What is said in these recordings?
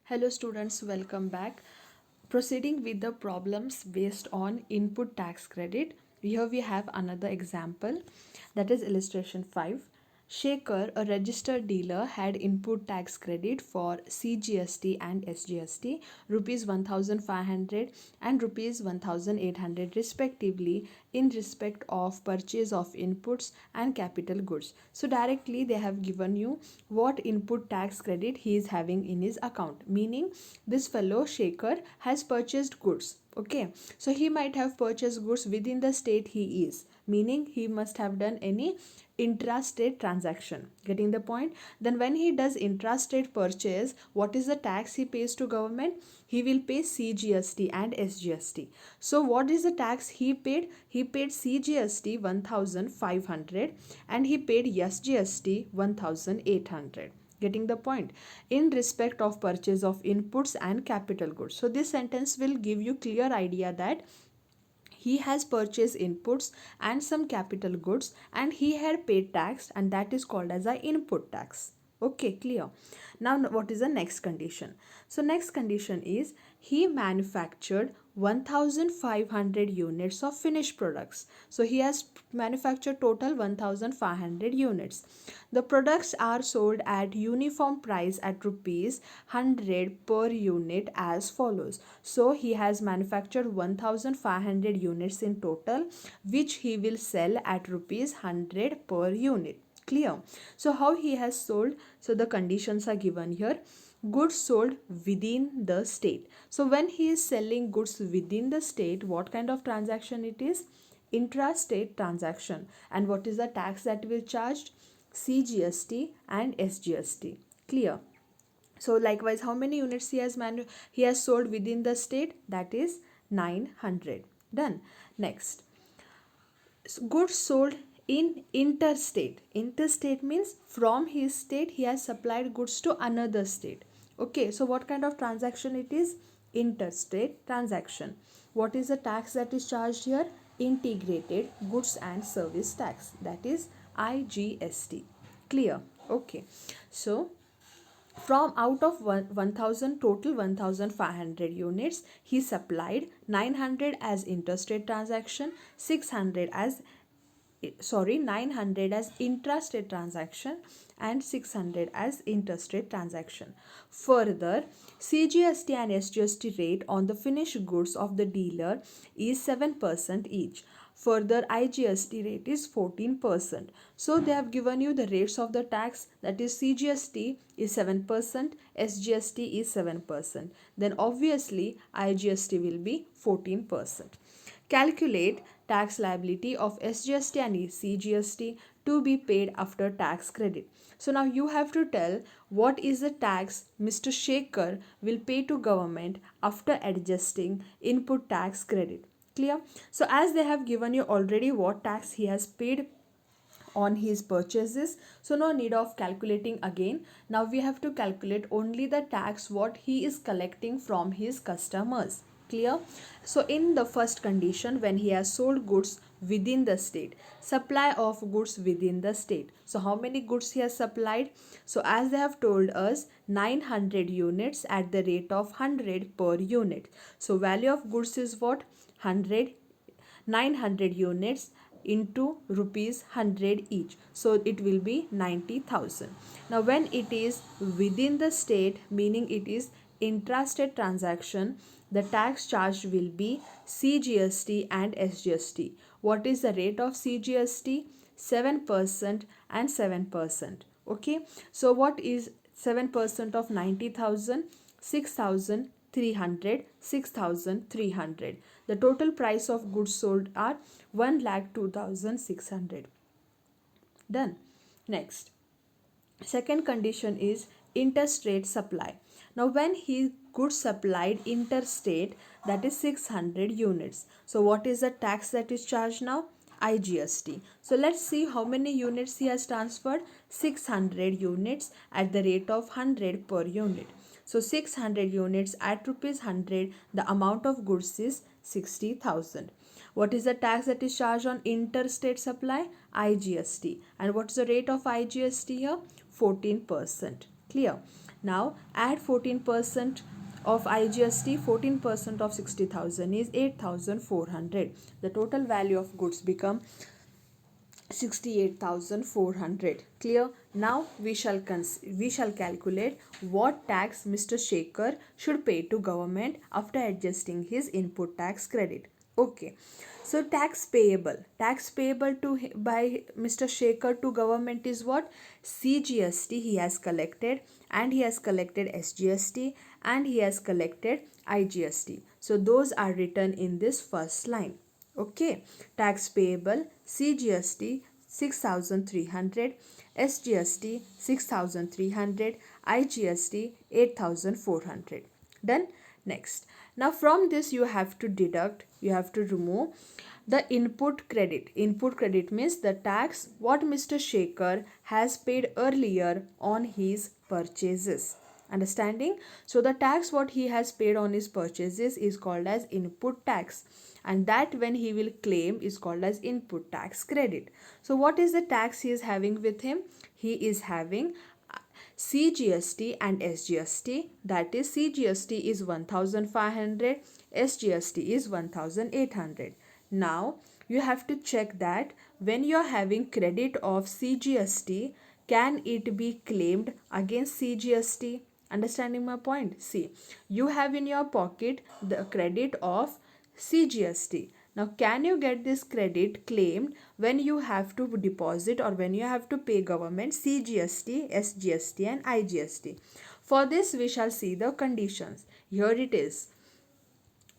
Hello students, welcome back. Proceeding with the problems based on input tax credit. Here we have another example, that is illustration 5. Shaker, a registered dealer, had input tax credit for CGST and SGST rupees 1500 and rupees 1800 respectively in respect of purchase of inputs and capital goods. So directly they have given you what input tax credit he is having in his account, meaning this fellow Shaker has purchased goods. Okay, so he might have purchased goods within the state he is, meaning he must have done any intrastate transaction. Getting the point? Then when he does intrastate purchase, what is the tax he pays to government? He will pay CGST and SGST. So what is the tax he paid? He paid CGST 1500 and he paid SGST 1800. Getting the point? In respect of purchase of inputs and capital goods. So this sentence will give you clear idea that he has purchased inputs and some capital goods and he had paid tax, and that is called as a input tax. Okay, clear. Now what is the next condition? So next condition is he manufactured 1500 units of finished products. So he has manufactured total 1500 units. The products are sold at uniform price at rupees 100 per unit as follows. So he has manufactured 1500 units in total, which he will sell at rupees 100 per unit. Clear? So how he has sold? So the conditions are given here. Goods sold within the state. So when he is selling goods within the state, what kind of transaction it is? Intrastate transaction. And what is the tax that will charged? CGST and SGST. Clear? So likewise, how many units he has sold within the state? That is 900. Done. Next, goods sold in interstate. Interstate means from his state he has supplied goods to another state. Okay, so what kind of transaction it is? Interstate transaction. What is the tax that is charged here? Integrated goods and service tax, that is IGST. Clear? Okay, so from out of 1000 total 1500 units, he supplied 900 as interstate transaction, 900 as intrastate transaction, and 600 as interstate transaction. Further, CGST and SGST rate on the finished goods of the dealer is 7% each. Further, IGST rate is 14%. So they have given you the rates of the tax, that is CGST is 7%, SGST is 7%. Then obviously IGST will be 14%. Calculate tax liability of SGST and CGST to be paid after tax credit. So now you have to tell what is the tax Mr. Shaker will pay to government after adjusting input tax credit. Clear? So as they have given you already what tax he has paid on his purchases, so no need of calculating again. Now we have to calculate only the tax what he is collecting from his customers. Clear? So in the first condition, when he has sold goods within the state, supply of goods within the state. So how many goods he has supplied? So as they have told us, 900 units at the rate of 100 per unit. So value of goods is what? 100. 900 units into rupees 100 each, so it will be 90,000. Now when it is within the state, meaning it is intrastate transaction, the tax charged will be CGST and SGST. What is the rate of CGST? 7% and 7%. Okay, so what is 7% of 90,000? 6,300. 6,300. The total price of goods sold are 1,02,600. Done. Next, second condition is interstate supply. Now when he goods supplied interstate, that is 600 units. So what is the tax that is charged now? IGST. So let's see how many units he has transferred. 600 units at the rate of 100 per unit. So 600 units at rupees 100, the amount of goods is 60,000. What is the tax that is charged on interstate supply? IGST. And what is the rate of IGST here? 14%. Clear? Now add 14% of IGST. 14% of 60,000 is 8,400. The total value of goods become 68,400. Clear? Now we shall calculate what tax Mr. Shekhar should pay to government after adjusting his input tax credit. Okay. So tax payable. Tax payable by Mr. Shekhar to government is what? CGST he has collected, and he has collected SGST, and he has collected IGST. So those are written in this first line. Okay, tax payable CGST 6,300, SGST 6,300, IGST 8,400. Done. Next, now from this you have to remove the input credit. Input credit means the tax what Mr. Shekhar has paid earlier on his purchases. Understanding? So the tax what he has paid on his purchases is called as input tax, and that when he will claim is called as input tax credit. So what is the tax he is having with him? He is having CGST and SGST. That is, CGST is 1,500, SGST is 1,800. Now you have to check that when you are having credit of CGST, can it be claimed against CGST? Understanding my point? See, you have in your pocket the credit of CGST. Now, can you get this credit claimed when you have to deposit or when you have to pay government CGST, SGST and IGST? For this, we shall see the conditions. Here it is.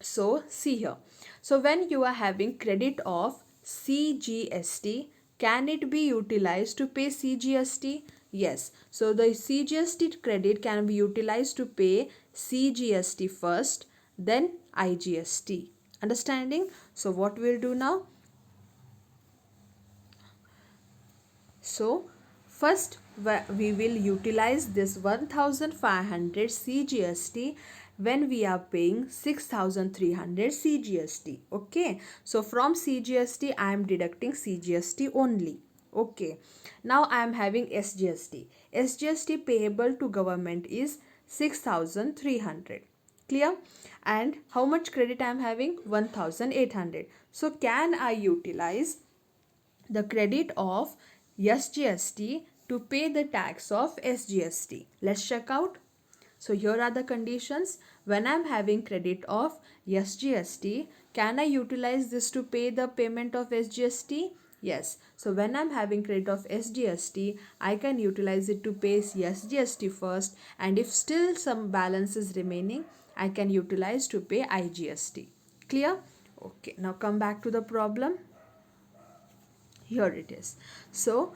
So, see here. So, when you are having credit of CGST, can it be utilized to pay CGST? Yes. So, the CGST credit can be utilized to pay CGST first, then IGST. Understanding? So, what we'll do now? So, first we will utilize this 1,500 CGST when we are paying 6,300 CGST. Okay. So, from CGST I am deducting CGST only. Okay. Now I am having SGST. SGST payable to government is 6,300. Clear? And how much credit I am having? 1,800. So, can I utilize the credit of SGST to pay the tax of SGST? Let's check out. So here are the conditions. When I am having credit of SGST, can I utilize this to pay the payment of SGST? Yes. So when I am having credit of SGST, I can utilize it to pay SGST first, and if still some balance is remaining, I can utilize to pay IGST. Clear? Okay. Now come back to the problem. Here it is. So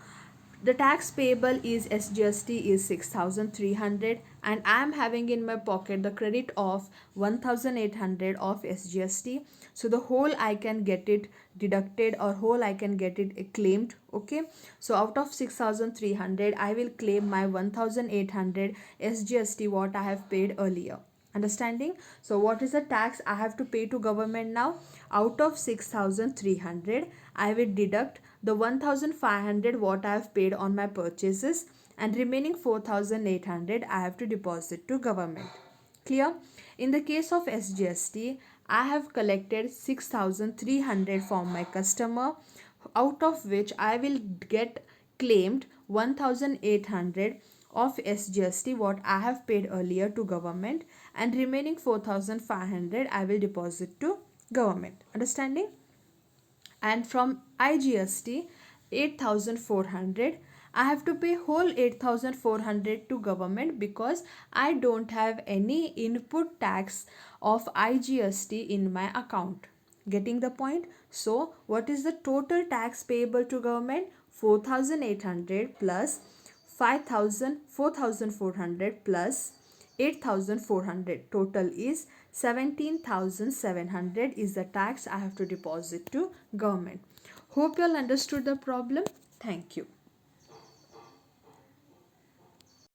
the tax payable is SGST is 6,300, and I am having in my pocket the credit of 1,800 of SGST. So the whole I can get it deducted, or whole I can get it claimed. Okay. So out of 6,300 I will claim my 1,800 SGST what I have paid earlier. Understanding? So what is the tax I have to pay to government now? Out of 6,300 I will deduct the 1,500 what I have paid on my purchases, and remaining 4,800 I have to deposit to government. Clear? In the case of SGST, I have collected 6,300 from my customer, out of which I will get claimed 1,800 of SGST what I have paid earlier to government, and remaining 4,500 I will deposit to government. Understanding? And from IGST 8,400, I have to pay whole 8,400 to government because I don't have any input tax of IGST in my account. Getting the point? So what is the total tax payable to government? 4,800 plus 4,400 plus 8,400. Total is 17,700 is the tax I have to deposit to government. Hope you all understood the problem. Thank you.